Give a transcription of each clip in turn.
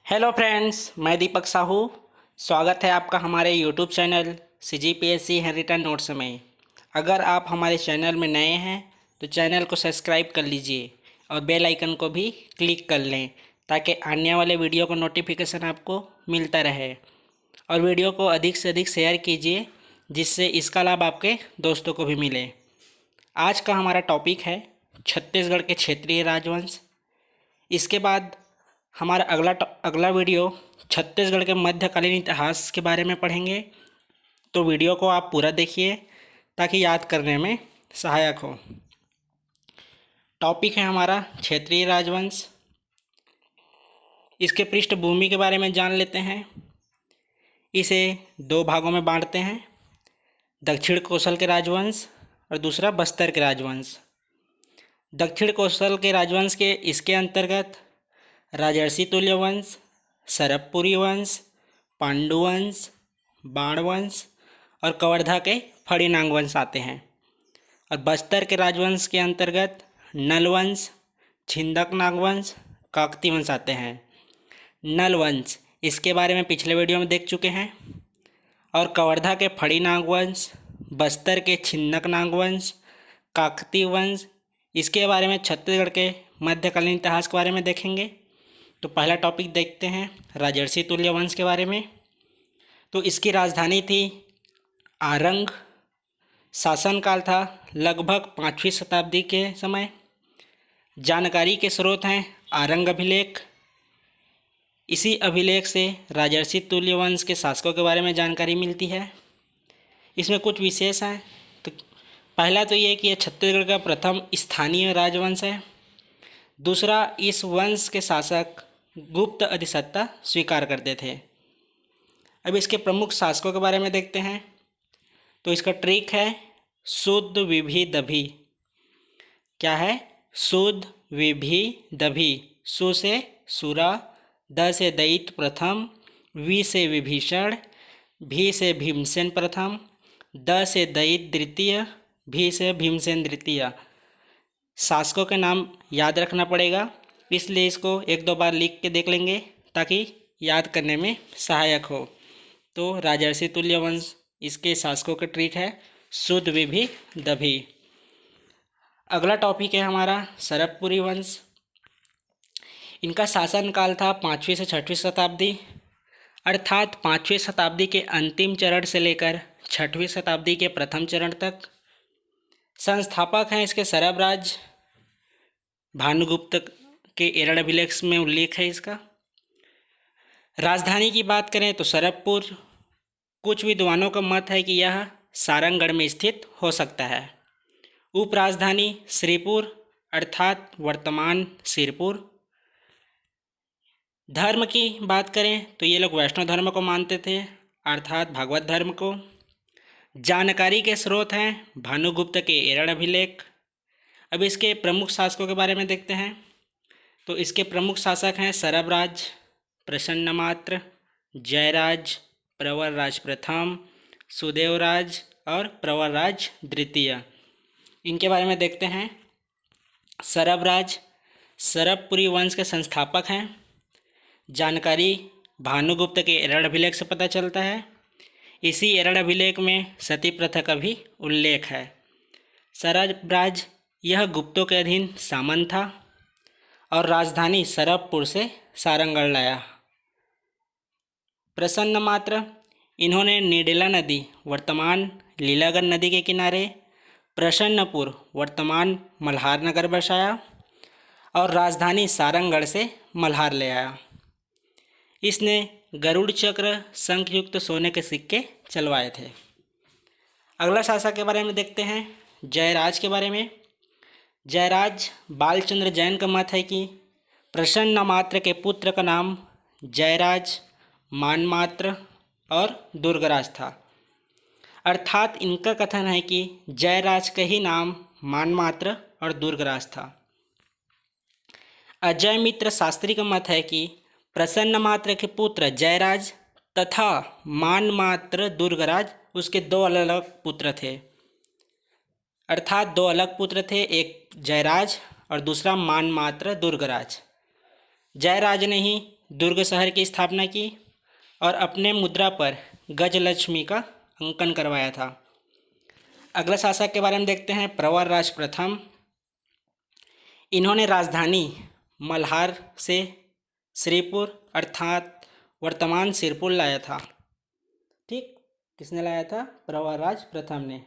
Hello friends, मैं दीपक साहू। स्वागत है आपका हमारे YouTube channel CGPSC handwritten notes में। अगर आप हमारे चैनल में नए हैं तो चैनल को सब्सक्राइब कर लीजिए और बेल आइकन को भी क्लिक कर लें ताकि आने वाले वीडियो का नोटिफिकेशन आपको मिलता रहे। और वीडियो को अधिक से अधिक शेयर कीजिए जिससे इसका लाभ आपके दोस्तों को भी मिले। आज का हमारा टॉपिक है छत्तीसगढ़ के क्षेत्रीय राजवंश। इसके बाद हमारा अगला वीडियो छत्तीसगढ़ के मध्यकालीन इतिहास के बारे में पढ़ेंगे। तो वीडियो को आप पूरा देखिए ताकि याद करने में सहायक हो। टॉपिक है हमारा क्षेत्रीय राजवंश। इसके पृष्ठभूमि के बारे में जान लेते हैं। इसे दो भागों में बांटते हैं, दक्षिण कोसल के राजवंश और दूसरा बस्तर के राजवंश। दक्षिण कोसल के राजवंश के इसके अंतर्गत राजर्षि तुल्य वंश, सरबपुरी वंश, पांडु वंश, बाण वंश और कवर्धा के फड़ीनांग वंश आते हैं। और बस्तर के राजवंश के अंतर्गत नल वंश, छिंदक नाग वंश, काकती वंश आते हैं। नल वंश इसके बारे में पिछले वीडियो में देख चुके हैं। और कवर्धा के फड़ीनांग वंश, बस्तर के छिंदक नाग वंश, काकती वंश, इसके बारे में छत्तीसगढ़ के मध्यकालीन इतिहास के बारे में देखेंगे। तो पहला टॉपिक देखते हैं राजर्षि तुल्य वंश के बारे में। तो इसकी राजधानी थी आरंग। शासनकाल था लगभग 5वीं शताब्दी के समय। जानकारी के स्रोत हैं आरंग अभिलेख। इसी अभिलेख से राजर्षि तुल्य वंश के शासकों के बारे में जानकारी मिलती है। इसमें कुछ विशेष हैं। तो पहला तो ये कि यह छत्तीसगढ़ का प्रथम स्थानीय राजवंश है। दूसरा, इस वंश के शासक गुप्त अधिसत्ता स्वीकार करते थे। अब इसके प्रमुख शासकों के बारे में देखते हैं। तो इसका ट्रिक है शुद्ध विभि दभी। क्या है? शुद्ध विभि दभी। सु से सुरा, द से दैत्य प्रथम, वि से विभीषण, भी से भीमसेन प्रथम, द से दैत्य द्वितीय, भी से भीमसेन द्वितीय। शासकों के नाम याद रखना पड़ेगा, इसलिए इसको एक दो बार लिख के देख लेंगे ताकि याद करने में सहायक हो। तो राजर्षि तुल्य वंश इसके शासकों का ट्रिक है शुद्ध विभि दभी। अगला टॉपिक है हमारा सरबपुरी वंश। इनका शासनकाल था 5वीं से 6वीं शताब्दी, अर्थात 5वीं शताब्दी के अंतिम चरण से लेकर 6वीं शताब्दी के प्रथम चरण तक। संस्थापक हैं इसके सरबराज। भानुगुप्त के एरड़ अभिलेख में उल्लेख है इसका। राजधानी की बात करें तो सरबपुर। कुछ विद्वानों का मत है कि यह सारंगगढ़ में स्थित हो सकता है। उपराजधानी श्रीपुर अर्थात वर्तमान सिरपुर। धर्म की बात करें तो ये लोग वैष्णव धर्म को मानते थे अर्थात भागवत धर्म को। जानकारी के स्रोत हैं भानुगुप्त के एरड़ अभिलेख। अब इसके प्रमुख शासकों के बारे में देखते हैं। तो इसके प्रमुख शासक हैं सरबराज, प्रसन्नमात्र, जयराज, प्रवरराज प्रथम, सुदेवराज और प्रवरराज द्वितीय। इनके बारे में देखते हैं। सरबराज सरबपुरी वंश के संस्थापक हैं। जानकारी भानुगुप्त के एरड़ अभिलेख से पता चलता है। इसी एरड़ अभिलेख में सती प्रथा का भी उल्लेख है। सरबराज यह गुप्तों के अधीन सामंत था और राजधानी सरबपुर से सारंगगढ़ लाया। प्रसन्नमात्र इन्होंने निडेला नदी वर्तमान लीलागढ़ नदी के किनारे प्रसन्नपुर वर्तमान मल्हार नगर बसाया और राजधानी सारंगगढ़ से मल्हार ले आया। इसने गरुड़ चक्र शंखयुक्त सोने के सिक्के चलवाए थे। अगला शासक के बारे में देखते हैं जयराज के बारे में। जयराज बालचंद्र जैन का मत है कि प्रसन्नमात्र के पुत्र का नाम जयराज, मानमात्र और दुर्गराज था। अर्थात इनका कथन है कि जयराज का ही नाम मानमात्र और दुर्गराज था। अजय मित्र शास्त्री का मत है कि प्रसन्नमात्र के पुत्र जयराज तथा मानमात्र दुर्गराज उसके दो अलग अलग पुत्र थे। अर्थात दो अलग पुत्र थे, एक जयराज और दूसरा मानमात्र दुर्गराज। जयराज ने ही दुर्ग शहर की स्थापना की और अपने मुद्रा पर गजलक्ष्मी का अंकन करवाया था। अगला शासक के बारे में देखते हैं, प्रवरराज प्रथम। इन्होंने राजधानी मल्हार से श्रीपुर अर्थात वर्तमान सिरपुर लाया था। ठीक, किसने लाया था? प्रवरराज प्रथम ने।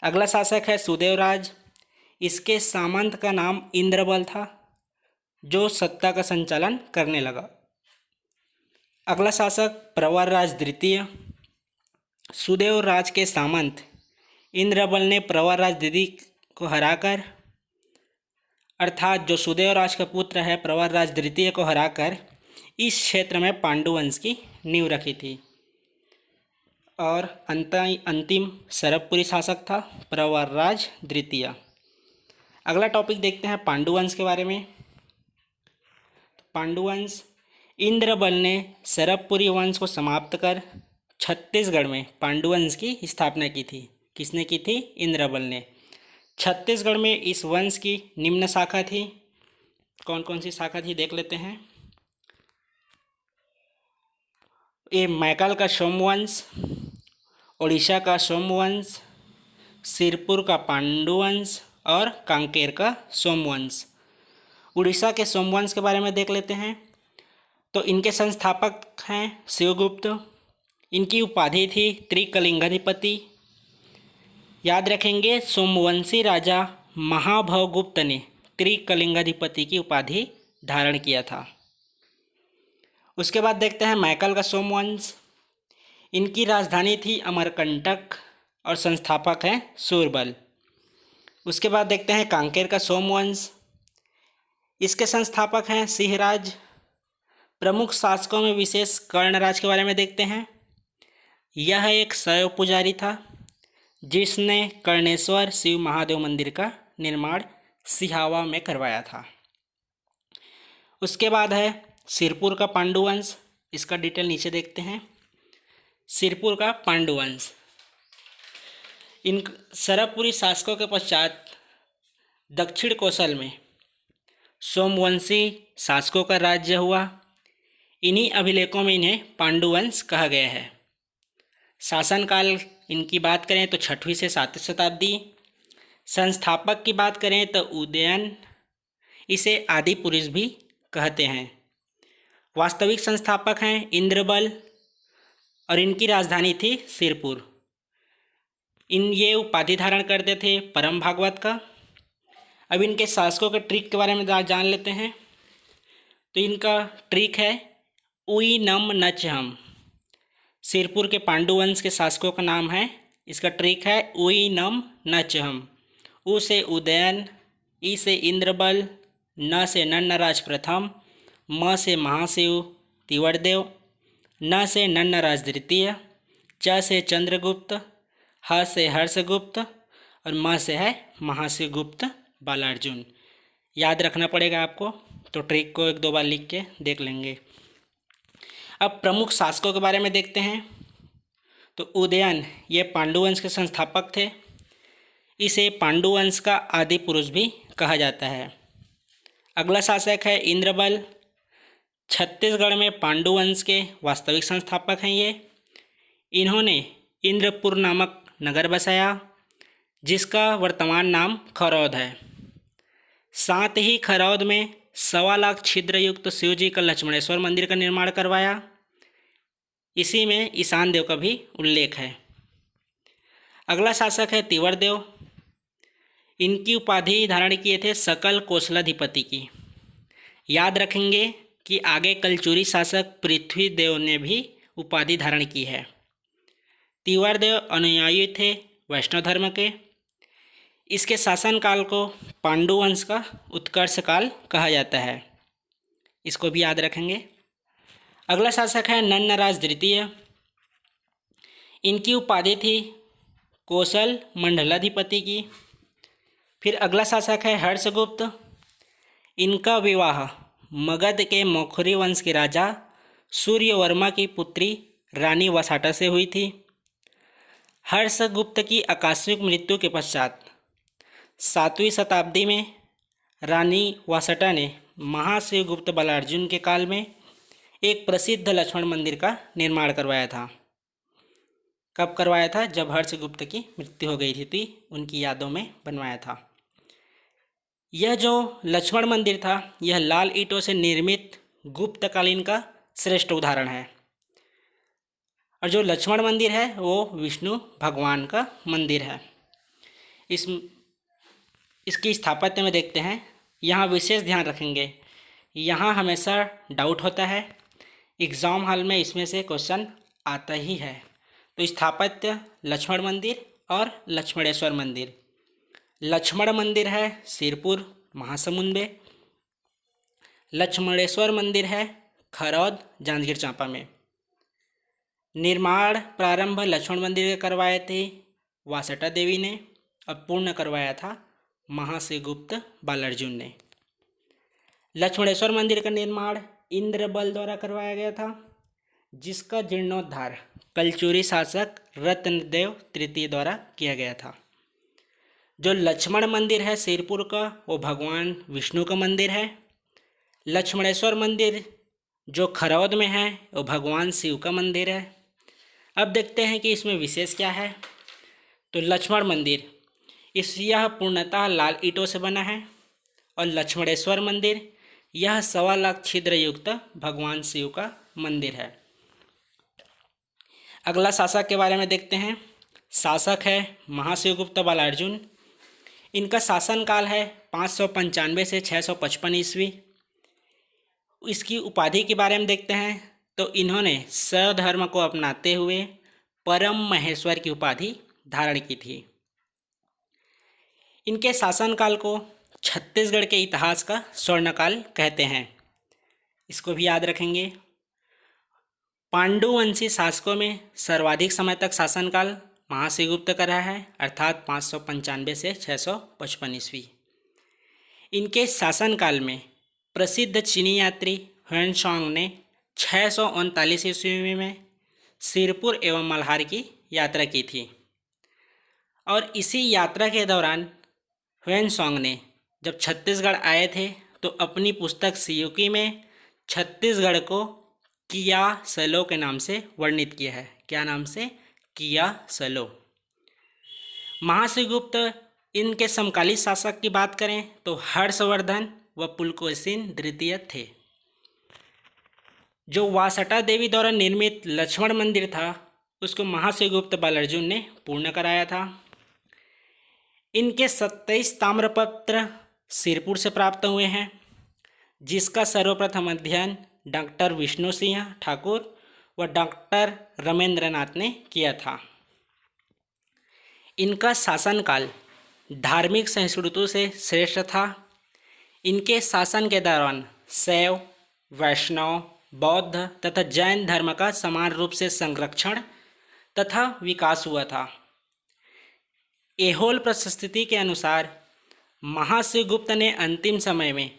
अगला शासक है सुदेवराज। इसके सामंत का नाम इंद्रबल था, जो सत्ता का संचालन करने लगा। अगला शासक प्रवरराज द्वितीय। सुदेवराज के सामंत इंद्रबल ने प्रवरराज द्वितीय को हराकर, अर्थात जो सुदेवराज का पुत्र है प्रवरराज द्वितीय को हराकर इस क्षेत्र में पांडु वंश की नींव रखी थी। और अंतिम सरबपुरी शासक था प्रवरराज द्वितीय। अगला टॉपिक देखते हैं पांडुवंश के बारे में। पांडुवंश, इंद्रबल ने सरबपुरी वंश को समाप्त कर छत्तीसगढ़ में पांडुवंश की स्थापना की थी। किसने की थी? इंद्रबल ने। छत्तीसगढ़ में इस वंश की निम्न शाखा थी। कौन कौन सी शाखा थी देख लेते हैं। ये मैकल का सोमवंश, उड़ीसा का सोमवंश, सिरपुर का पांडुवंश और कांकेर का सोमवंश। उड़ीसा के सोमवंश के बारे में देख लेते हैं। तो इनके संस्थापक हैं शिवगुप्त। इनकी उपाधि थी त्रिकलिंगाधिपति। याद रखेंगे, सोमवंशी राजा महाभवगुप्त ने त्रिकलिंगाधिपति की उपाधि धारण किया था। उसके बाद देखते हैं मैकल का सोमवंश। इनकी राजधानी थी अमरकंटक और संस्थापक हैं सूरबल। उसके बाद देखते हैं कांकेर का सोमवंश। इसके संस्थापक हैं सिंहराज। प्रमुख शासकों में विशेष कर्णराज के बारे में देखते हैं। यह एक शैव पुजारी था जिसने कर्णेश्वर शिव महादेव मंदिर का निर्माण सिहावा में करवाया था। उसके बाद है सिरपुर का पांडुवंश। इसका डिटेल नीचे देखते हैं। सिरपुर का पांडुवंश, इन सरबपुरी शासकों के पश्चात दक्षिण कौशल में सोमवंशी शासकों का राज्य हुआ। इन्हीं अभिलेखों में इन्हें पांडुवंश कहा गया है। शासनकाल इनकी बात करें तो 6वीं से 7वीं शताब्दी। संस्थापक की बात करें तो उदयन, इसे आदि पुरुष भी कहते हैं। वास्तविक संस्थापक हैं इंद्रबल और इनकी राजधानी थी सिरपुर। ये उपाधि धारण करते थे परम भागवत का। अब इनके शासकों के ट्रिक के बारे में जान लेते हैं। तो इनका ट्रिक है उई नम नच हम। सिरपुर के पांडुवंश के शासकों का नाम है, इसका ट्रिक है उई नम नच हम। उ से उदयन, ई से इंद्रबल, न से नन्नराज प्रथम, म से महाशिव तिवर्देव, न से नन्नराज द्वितीय, च से चंद्रगुप्त, ह से हर्षगुप्त और म से है महाशिवगुप्त बालार्जुन। याद रखना पड़ेगा आपको, तो ट्रिक को 1-2 बार लिख के देख लेंगे। अब प्रमुख शासकों के बारे में देखते हैं। तो उदयन ये पांडुवंश के संस्थापक थे। इसे पांडुवंश का आदि पुरुष भी कहा जाता है। अगला शासक है इंद्रबल। छत्तीसगढ़ में पांडुवंश के वास्तविक संस्थापक हैं ये। इन्होंने इंद्रपुर नामक नगर बसाया, जिसका वर्तमान नाम खरौद है। साथ ही खरौद में 1.25 लाख छिद्र युक्त शिव जी का लक्ष्मणेश्वर मंदिर का निर्माण करवाया। इसी में ईशान देव का भी उल्लेख है। अगला शासक है तिवर्देव। इनकी उपाधि धारण किए थे सकल कौशलाधिपति की। याद रखेंगे कि आगे कलचुरी शासक पृथ्वीदेव ने भी उपाधि धारण की है। तिवर्देव अनुयायी थे वैष्णव धर्म के। इसके शासनकाल को पांडुवंश का उत्कर्ष काल कहा जाता है, इसको भी याद रखेंगे। अगला शासक है नन्नराज द्वितीय। इनकी उपाधि थी कौशल मंडलाधिपति की। फिर अगला शासक है हर्षगुप्त। इनका विवाह मगध के मौखरी वंश के राजा सूर्यवर्मा की पुत्री रानी वसाटा से हुई थी। हर्षगुप्त की आकस्मिक मृत्यु के पश्चात 7वीं शताब्दी में रानी वसाटा ने महाशिवगुप्त बालार्जुन के काल में एक प्रसिद्ध लक्ष्मण मंदिर का निर्माण करवाया था। कब करवाया था? जब हर्षगुप्त की मृत्यु हो गई थी उनकी यादों में बनवाया था। यह जो लक्ष्मण मंदिर था यह लाल ईंटों से निर्मित गुप्तकालीन का श्रेष्ठ उदाहरण है। और जो लक्ष्मण मंदिर है वो विष्णु भगवान का मंदिर है। इसकी स्थापत्य में देखते हैं, यहाँ विशेष ध्यान रखेंगे, यहाँ हमेशा डाउट होता है, एग्ज़ाम हॉल में इसमें से क्वेश्चन आता ही है। तो स्थापत्य लक्ष्मण मंदिर और लक्ष्मणेश्वर मंदिर। लक्ष्मण मंदिर है सिरपुर महासमुंद में, लक्ष्मणेश्वर मंदिर है खरौद जांजगीर चांपा में। निर्माण प्रारंभ लक्ष्मण मंदिर के करवाए थे वासटा देवी ने और पूर्ण करवाया था महाशिवगुप्त बालार्जुन ने। लक्ष्मणेश्वर मंदिर का निर्माण इंद्रबल द्वारा करवाया गया था, जिसका जीर्णोद्धार कलचुरी शासक रत्नदेव तृतीय द्वारा किया गया था। जो लक्ष्मण मंदिर है सिरपुर का वो भगवान विष्णु का मंदिर है। लक्ष्मणेश्वर मंदिर जो खरौद में है वो भगवान शिव का मंदिर है। अब देखते हैं कि इसमें विशेष क्या है। तो लक्ष्मण मंदिर यह पूर्णतः लाल ईंटों से बना है और लक्ष्मणेश्वर मंदिर यह 1.25 लाख छिद्र युक्त भगवान शिव का मंदिर है। अगला शासक के बारे में देखते हैं। शासक है महाशिवगुप्त बालार्जुन। इनका शासनकाल है 595 से 655 ईस्वी। इसकी उपाधि के बारे में देखते हैं तो इन्होंने स्वधर्म को अपनाते हुए परम महेश्वर की उपाधि धारण की थी। इनके शासनकाल को छत्तीसगढ़ के इतिहास का स्वर्णकाल कहते हैं, इसको भी याद रखेंगे। पांडुवंशी शासकों में सर्वाधिक समय तक शासनकाल महाशिवगुप्त का रहा है, अर्थात 595 से 655 ईस्वी। इनके शासनकाल में प्रसिद्ध चीनी यात्री ह्वेनसांग ने 639 ईस्वी में सिरपुर एवं मल्हार की यात्रा की थी। और इसी यात्रा के दौरान ह्वेनसांग ने जब छत्तीसगढ़ आए थे तो अपनी पुस्तक सियुकी में छत्तीसगढ़ को किया सलो के नाम से वर्णित किया है। क्या नाम से? किया सलो। महाशिवगुप्त इनके समकालीन शासक की बात करें तो हर्षवर्धन व पुलकेशिन द्वितीय थे। जो वासटा देवी द्वारा निर्मित लक्ष्मण मंदिर था उसको महाशिवगुप्त बालार्जुन ने पूर्ण कराया था। इनके 27 ताम्रपत्र सिरपुर से प्राप्त हुए हैं, जिसका सर्वप्रथम अध्ययन डॉक्टर विष्णु सिंह ठाकुर व डॉक्टर रमेंद्रनाथ ने किया था। इनका शासनकाल धार्मिक सहिष्णुता से श्रेष्ठ था। इनके शासन के दौरान शैव, वैष्णव, बौद्ध तथा जैन धर्म का समान रूप से संरक्षण तथा विकास हुआ था। ऐहोल प्रशस्ति के अनुसार महाशिवगुप्त ने अंतिम समय में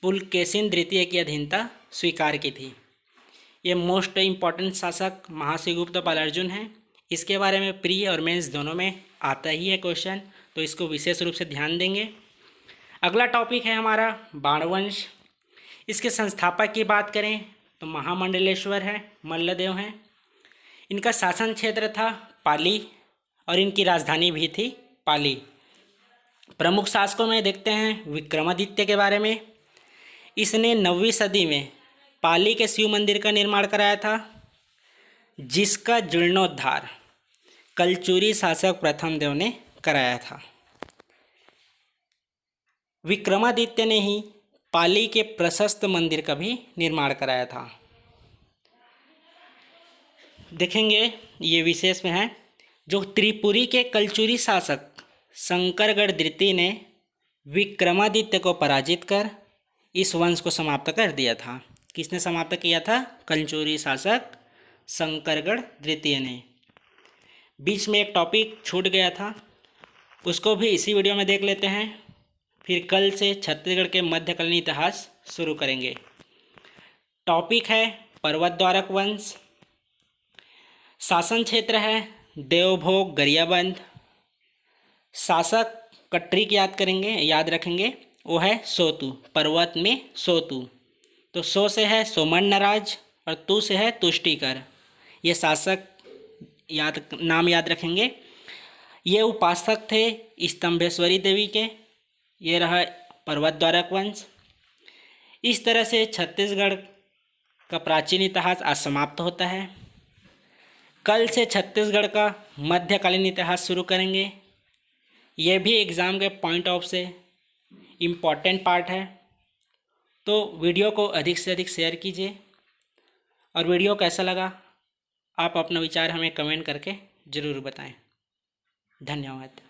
पुलकेशिन द्वितीय की अधीनता स्वीकार की थी। ये मोस्ट इम्पॉर्टेंट शासक महाशिवगुप्त बालार्जुन हैं। इसके बारे में प्री और मेंस दोनों में आता ही है क्वेश्चन, तो इसको विशेष रूप से ध्यान देंगे। अगला टॉपिक है हमारा बाणवंश। इसके संस्थापक की बात करें तो महामंडलेश्वर है, मल्लदेव हैं। इनका शासन क्षेत्र था पाली और इनकी राजधानी भी थी पाली। प्रमुख शासकों में देखते हैं विक्रमादित्य के बारे में। इसने 9वीं सदी में पाली के शिव मंदिर का निर्माण कराया था, जिसका जीर्णोद्धार कलचुरी शासक प्रथम देव ने कराया था। विक्रमादित्य ने ही पाली के प्रशस्त मंदिर का भी निर्माण कराया था। देखेंगे ये विशेष में है। जो त्रिपुरी के कलचुरी शासक शंकरगढ़ द्वितीय ने विक्रमादित्य को पराजित कर इस वंश को समाप्त कर दिया था। किसने समाप्त किया था? कलचुरी शासक शंकरगढ़ द्वितीय ने। बीच में एक टॉपिक छूट गया था, उसको भी इसी वीडियो में देख लेते हैं। फिर कल से छत्तीसगढ़ के मध्यकालीन इतिहास शुरू करेंगे। टॉपिक है पर्वत द्वारक वंश। शासन क्षेत्र है देवभोग गरियाबंद। शासक का ट्रिक याद रखेंगे, वो है सोतु, पर्वत में सोतु। तो सो से है सोमन्नराज और तु से है तुष्टिकर। ये शासक नाम याद रखेंगे। ये उपासक थे स्तंभेश्वरी देवी के। ये रहा पर्वत द्वारक वंश। इस तरह से छत्तीसगढ़ का प्राचीन इतिहास आज समाप्त होता है। कल से छत्तीसगढ़ का मध्यकालीन इतिहास शुरू करेंगे। यह भी एग्ज़ाम के पॉइंट ऑफ से इम्पॉर्टेंट पार्ट है। तो वीडियो को अधिक से अधिक शेयर कीजिए और वीडियो कैसा लगा आप अपना विचार हमें कमेंट करके ज़रूर बताएं। धन्यवाद।